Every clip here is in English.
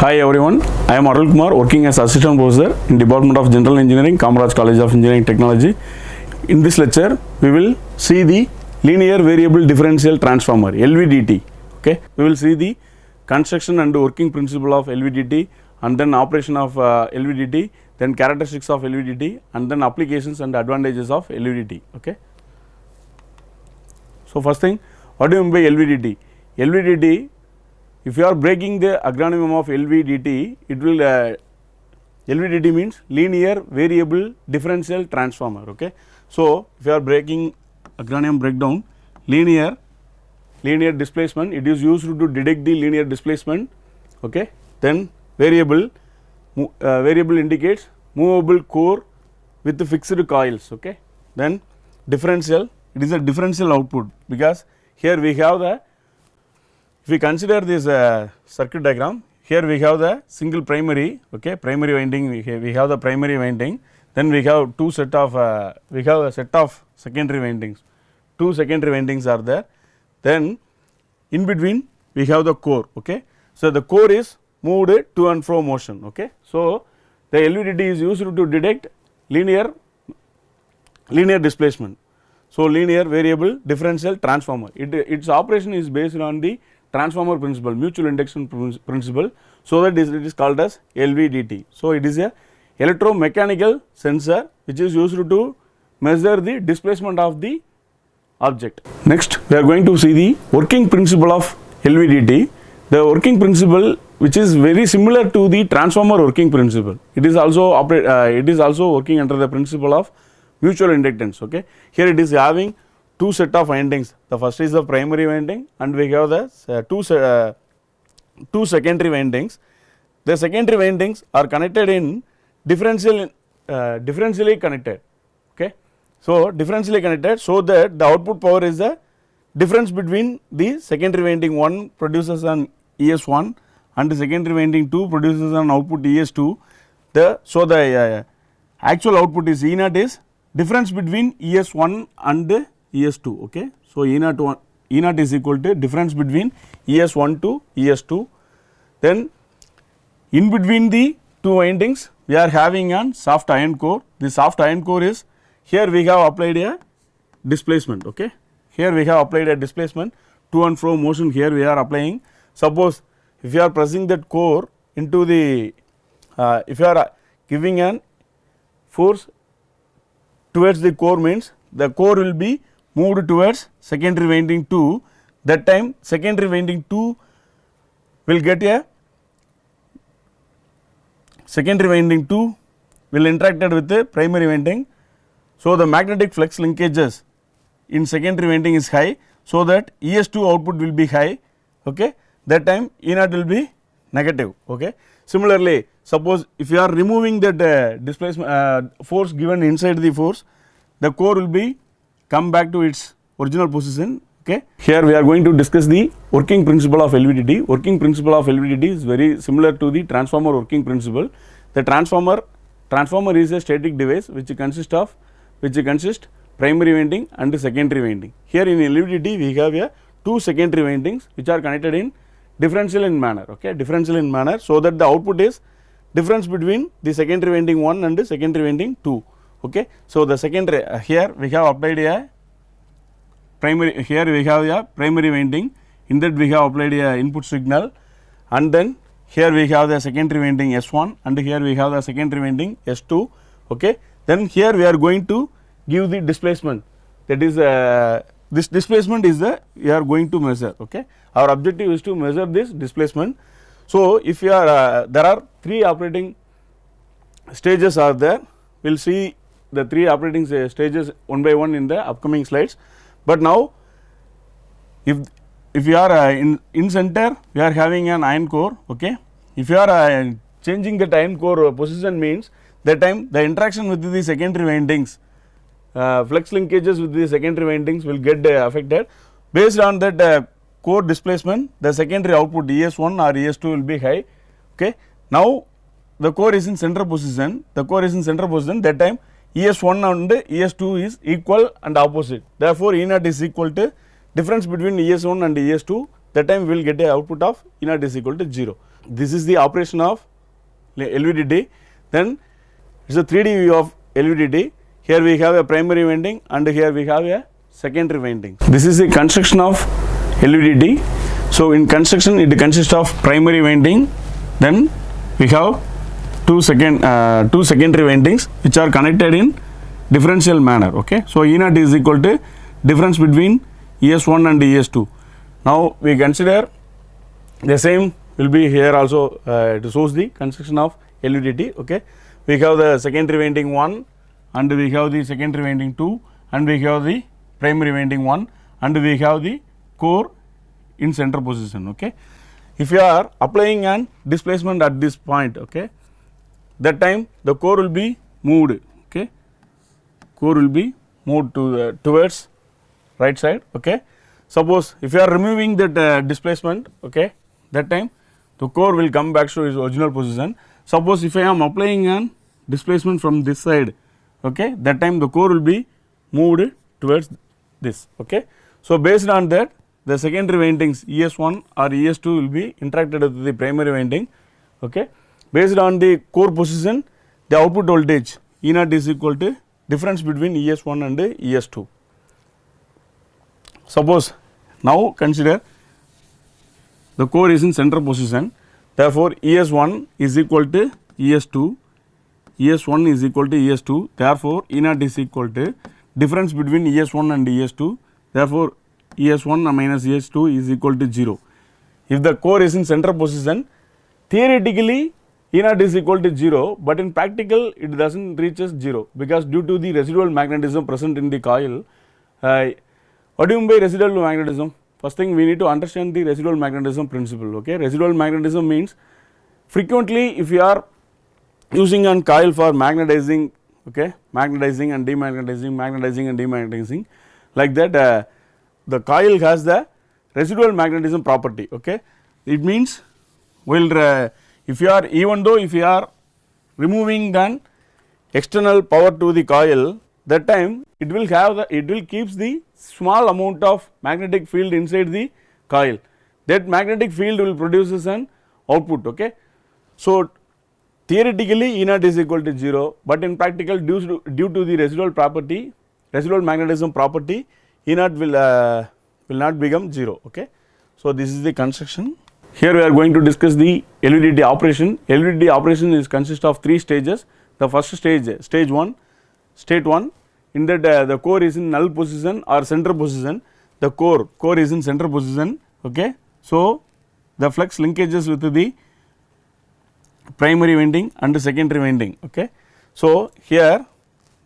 Hi everyone, I am Arul Kumar, working as Assistant Professor in Department of General Engineering, Kamaraj College of Engineering Technology. In this lecture, we will see the Linear Variable Differential Transformer (LVDT). Okay, we will see the construction and working principle of LVDT, and then operation of LVDT, then characteristics of LVDT, and then applications and advantages of LVDT. Okay. So first thing, what do you mean by LVDT? LVDT, if you are breaking the acronym of LVDT, it will LVDT means Linear Variable Differential Transformer. Okay. So if you are breaking acronym breakdown, linear displacement, it is used to detect the linear displacement. Okay. Then variable indicates movable core with fixed coils. Okay. Then differential, it is a differential output, because here we have the, if we consider this circuit diagram, here we have the single primary, okay, primary winding, we have the primary winding, then we have a set of secondary windings, two secondary windings are there, then in between we have the core. Okay. So the core is moved to and fro motion. Okay. So the LVDT is used to detect linear displacement. So linear variable differential transformer, its operation is based on the transformer principle, mutual induction principle, so that it is called as LVDT. So it is a electromechanical sensor which is used to measure the displacement of the object. Next, we are going to see the working principle of LVDT. The working principle, which is very similar to the transformer working principle. It is also working under the principle of mutual inductance. Okay. Here it is having two set of windings. The first is the primary winding, and we have the two secondary windings. The secondary windings are connected in differentially connected. Okay. So differentially connected, so that the output power is the difference between the secondary winding 1 produces an ES1 and the secondary winding 2 produces an output ES2. So the actual output is E0 is difference between ES1 and ES2. Okay. So E0 is equal to difference between ES1 to ES2. Then in between the two windings we are having a soft iron core. The soft iron core is, here we have applied a displacement. Okay. Here we have applied a displacement, to and fro motion here we are applying. Suppose if you are pressing that core into the, if you are giving an force towards the core, means the core will be moved towards secondary winding 2, that time secondary winding 2 will get a, secondary winding 2 will interacted with the primary winding. So the magnetic flux linkages in secondary winding is high, so that ES2 output will be high. Okay. That time E0 will be negative. Okay. Similarly, suppose if you are removing that displacement force given inside the force, the core will be come back to its original position. Okay. Here we are going to discuss the working principle of LVDT. Working principle of LVDT is very similar to the transformer working principle. The transformer is a static device which consists primary winding and secondary winding. Here in LVDT we have two secondary windings which are connected in differential in manner. Okay. Differential in manner, so that the output is difference between the secondary winding 1 and the secondary winding 2. Okay. So the secondary, here we have applied a primary, here we have a primary winding, in that we have applied a input signal, and then here we have the secondary winding S1 and here we have the secondary winding S2. Okay. Then here we are going to give the displacement, that is this displacement is we are going to measure. Okay. Our objective is to measure this displacement. So if you are there are three operating stages are there, we will see the three operating stages one by one in the upcoming slides. But now if you are in center, we are having an iron core. Okay. If you are changing the iron core position, means that time the interaction with the secondary windings, flux linkages with the secondary windings will get affected. Based on that core displacement, the secondary output ES1 or ES2 will be high. Okay. Now the core is in center position, that time ES1 and ES2 is equal and opposite. Therefore E0 is equal to difference between ES1 and ES2, that time we will get a output of E naught is equal to 0. This is the operation of LVDT. Then it is a 3D view of LVDT. Here we have a primary winding and here we have a secondary winding. This is the construction of LVDT. So in construction it consists of primary winding, then we have two secondary windings which are connected in differential manner. Okay, so E naught is equal to difference between ES1 and ES2. Now we consider the same will be here also to shows the construction of LVDT. Okay, we have the secondary winding 1 and we have the secondary winding 2 and we have the primary winding 1 and we have the core in center position. Okay, if you are applying an displacement at this point, okay, that time the core will be moved. Okay, core will be moved to towards right side. Okay, suppose if you are removing that displacement, okay, that time the core will come back to its original position. Suppose if I am applying an displacement from this side, okay, that time the core will be moved towards this. Okay, so based on that the secondary windings ES1 or ES2 will be interacted with the primary winding. Okay, based on the core position the output voltage E naught is equal to difference between ES1 and ES2. Suppose now consider the core is in center position, therefore ES1 is equal to ES2, ES1 is equal to ES2, therefore E naught is equal to difference between ES1 and ES2, therefore ES1 minus ES2 is equal to 0. If the core is in center position, theoretically E naught is equal to 0, but in practical it does not reaches 0 because due to the residual magnetism present in the coil. What do you mean by residual magnetism? First thing we need to understand the residual magnetism principle. Okay, residual magnetism means frequently if you are using an coil for magnetizing, okay, magnetizing and demagnetizing, magnetizing and demagnetizing, like that the coil has the residual magnetism property. Okay, it means if you are, even though if you are removing then external power to the coil, that time it will have it will keeps the small amount of magnetic field inside the coil. That magnetic field will produces an output. Okay, so theoretically E naught is equal to 0, but in practical due to the residual property, residual magnetism property, E naught will not become 0. Okay, so this is the construction. Here we are going to discuss the LVDT operation. LVDT operation is consist of 3 stages. The first stage, state 1, in that the core is in null position or center position. The core is in center position. Okay, so the flux linkages with the primary winding and secondary winding. Okay, so here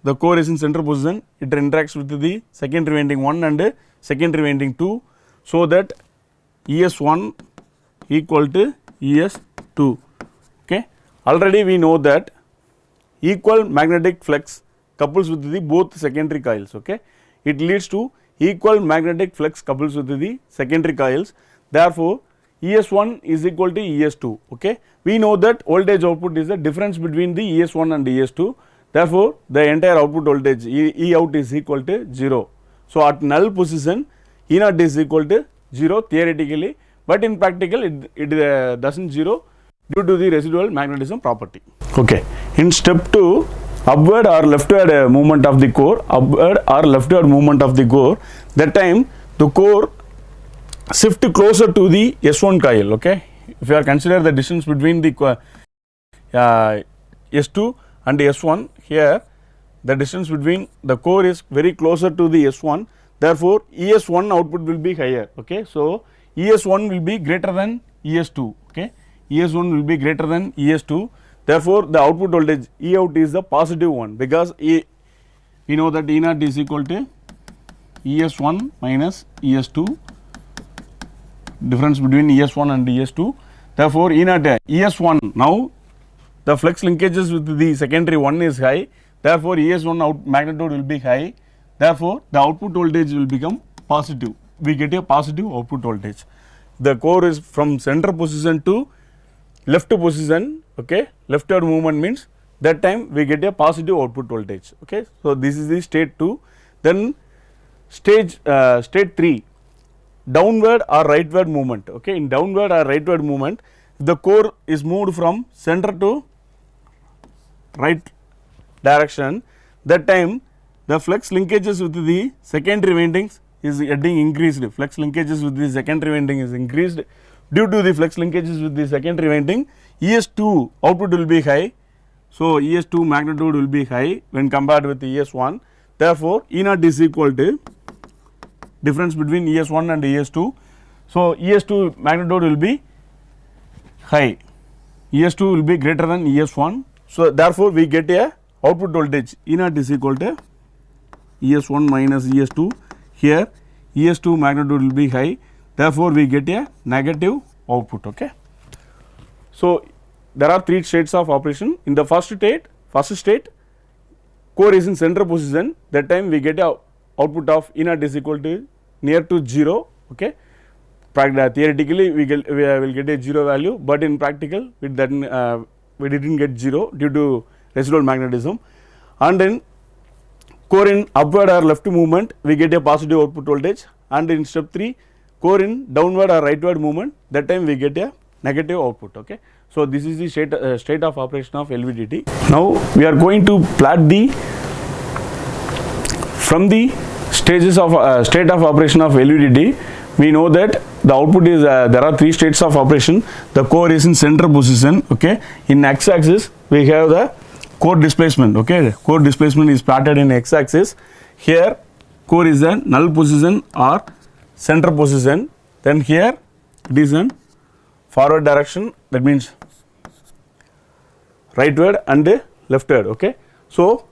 the core is in center position, it interacts with the secondary winding 1 and secondary winding 2, so that ES1 equal to ES2. Okay, already we know that equal magnetic flux couples with the both secondary coils. Okay, it leads to equal magnetic flux couples with the secondary coils, therefore ES1 is equal to ES2. Okay, we know that voltage output is the difference between the ES1 and ES2, therefore the entire output voltage E out is equal to 0. So at null position E naught is equal to 0 theoretically, but in practical it does not 0 due to the residual magnetism property. Okay, in step 2, upward or leftward movement of the core, that time the core shift closer to the S1 coil. Okay, if you are consider the distance between the S2 and S1, here the distance between the core is very closer to the S1, therefore ES1 output will be higher. Okay, so ES1 will be greater than ES2. Okay, ES1 will be greater than ES2, therefore the output voltage E out is the positive one, because we know that E naught is equal to ES1 minus ES2, difference between ES1 and ES2, therefore E naught ES1, now the flux linkages with the secondary one is high, therefore ES1 out magnitude will be high, therefore the output voltage will become positive, we get a positive output voltage. The core is from center position to left position. Okay, leftward movement means that time we get a positive output voltage. Okay, so this is the state 2. Then state 3, downward or rightward movement. Okay, in downward or rightward movement, if the core is moved from center to right direction, that time the flux linkages with the secondary windings is getting increased. Flux linkages with the secondary winding is increased. Due to the flux linkages with the secondary winding, ES2 output will be high. So, ES2 magnitude will be high when compared with ES1. Therefore, E naught is equal to difference between ES1 and ES2. So, ES2 magnitude will be high, ES2 will be greater than ES1. So, therefore, we get a output voltage E naught is equal to ES1 minus ES2. Here ES2 magnitude will be high, therefore, we get a negative output. Okay. So, there are three states of operation. In the first state core is in center position, that time we get a output of E naught is equal to near to 0. Okay. Theoretically we will get a 0 value, but in practical we didn't get 0 due to residual magnetism. And then core in upward or left movement, we get a positive output voltage, and in step 3 core in downward or rightward movement, that time we get a negative output. Okay. So, this is the state of operation of LVDT. Now, we are going to plot from the stages of state of operation of LVDT. We know that the output is there are three states of operation. The core is in center position. Okay. In x axis we have the core displacement. Okay. Core displacement is plotted in x axis. Here core is a null position or center position. Then here it is in forward direction, that means rightward and leftward. Okay. So,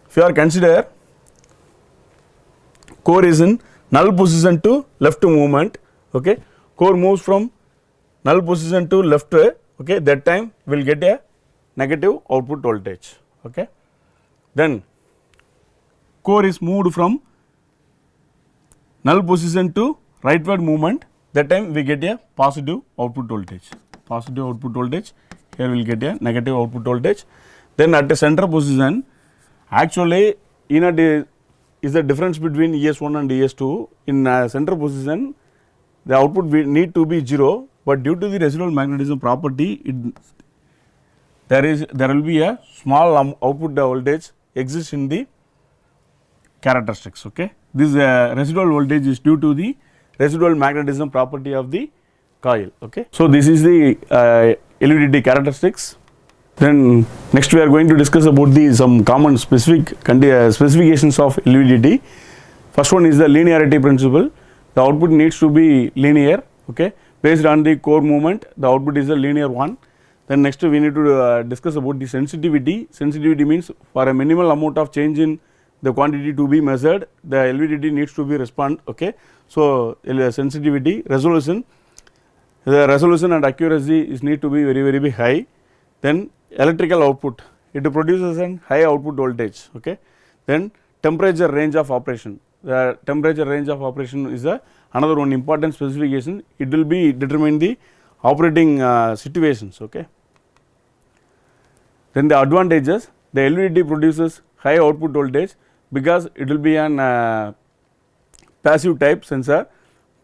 if you are consider core is in null position to left movement. Okay. Core moves from null position to left. Okay. That time we will get a negative output voltage. Okay. Then core is moved from null position to rightward movement, that time we get a positive output voltage. Here we will get a negative output voltage. Then at the center position, actually E naught is the difference between ES1 and ES2. In center position, the output need to be 0, but due to the residual magnetism property, there will be a small output voltage exists in the characteristics. Okay. This residual voltage is due to the residual magnetism property of the coil. Okay. So, this is the LVDT characteristics. Then next we are going to discuss about some common specifications of LVDT. First one is the linearity principle. The output needs to be linear. Okay. Based on the core movement, the output is a linear one. Then next we need to discuss about the sensitivity. Sensitivity means for a minimal amount of change in the quantity to be measured, the LVDT needs to be respond. Okay. So, sensitivity, resolution, the resolution and accuracy is need to be very high. Then electrical output, it produces a high output voltage. Okay. Then temperature range of operation, the temperature range of operation is another one important specification. It will be determine the operating situations. Okay. Then the advantages, the LVDT produces high output voltage because it will be an passive type sensor,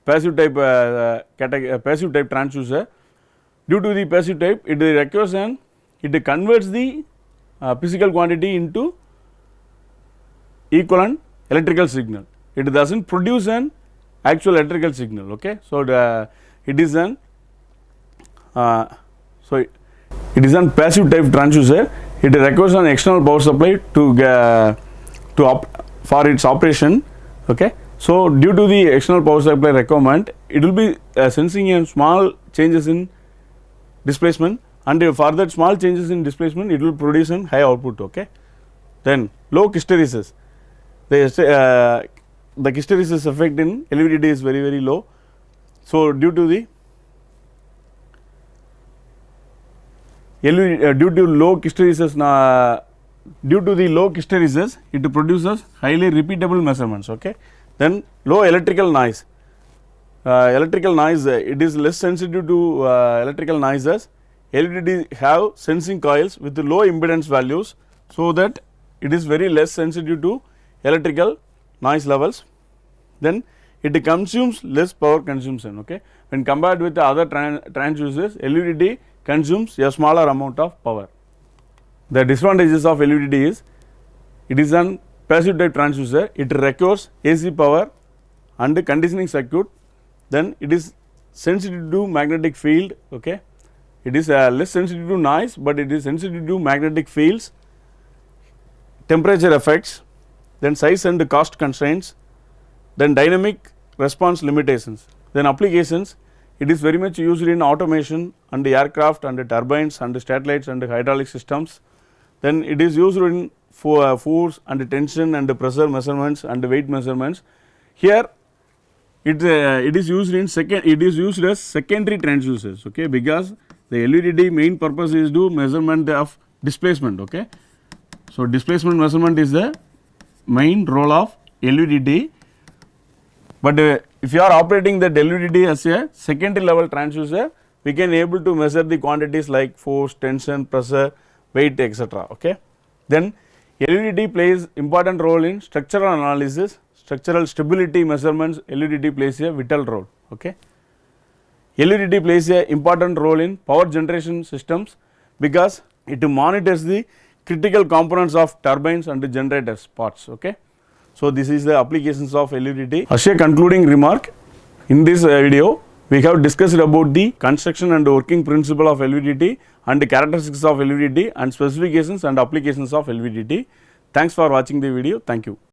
passive type transducer. Due to the passive type, it requires it converts the physical quantity into equivalent electrical signal. It does not produce an actual electrical signal. Okay. So, it is an passive type transducer. It requires an external power supply for its operation. Okay. So, due to the external power supply requirement, it will be sensing a small changes in displacement, and for that small changes in displacement, it will produce a high output. Okay. Then low hysteresis, the hysteresis effect in LVDT is very low. So, due to low hysteresis, it produces highly repeatable measurements. Okay. Then low electrical noise. It is less sensitive to electrical noises. LVDT have sensing coils with low impedance values, so that it is very less sensitive to electrical noise levels. Then it consumes less power consumption. Okay. When compared with the other transducers, LVDT consumes a smaller amount of power. The disadvantages of LVDT is it is an passive type transducer, it requires AC power and conditioning circuit, then it is sensitive to magnetic field. Okay. It is less sensitive to noise, but it is sensitive to magnetic fields, temperature effects, then size and cost constraints, then dynamic response limitations. Then applications, it is very much used in automation and aircraft and turbines and satellites and hydraulic systems. Then it is used in force and tension and pressure measurements and weight measurements. Here it is used in as secondary transducers. Okay, because the LVDT main purpose is to measurement of displacement. Okay. So, displacement measurement is the main role of LVDT, but if you are operating the LVDT as a secondary level transducer, we can able to measure the quantities like force, tension, pressure, weight, etc. Okay. Then LVDT plays important role in structural analysis, structural stability measurements. LVDT plays a vital role. Okay. LVDT plays a important role in power generation systems because it monitors the critical components of turbines and generators parts. Okay. So, this is the applications of LVDT. As a concluding remark, in this video we have discussed about the construction and working principle of LVDT and the characteristics of LVDT and specifications and applications of LVDT. Thanks for watching the video. Thank you.